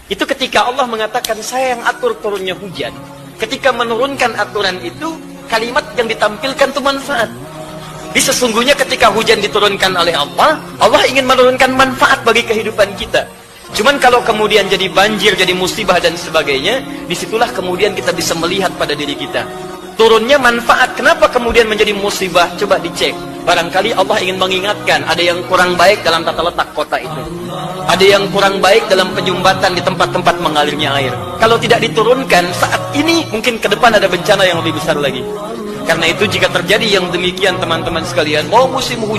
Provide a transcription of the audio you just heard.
Itu ketika Allah mengatakan saya yang atur turunnya hujan. Ketika menurunkan aturan itu, kalimat yang ditampilkan itu manfaat. Di sesungguhnya ketika hujan diturunkan oleh Allah, Allah ingin menurunkan manfaat bagi kehidupan kita. Cuman kalau kemudian jadi banjir, jadi musibah dan sebagainya, disitulah kemudian kita bisa melihat pada diri kita. Turunnya manfaat, kenapa kemudian menjadi musibah? Coba dicek. Barangkali Allah ingin mengingatkan, ada yang kurang baik dalam tata letak kota itu. Ada yang kurang baik dalam penyumbatan di tempat-tempat mengalirnya air. Kalau tidak diturunkan, saat ini mungkin ke depan ada bencana yang lebih besar lagi. Karena itu jika terjadi yang demikian teman-teman sekalian, mau musim hujan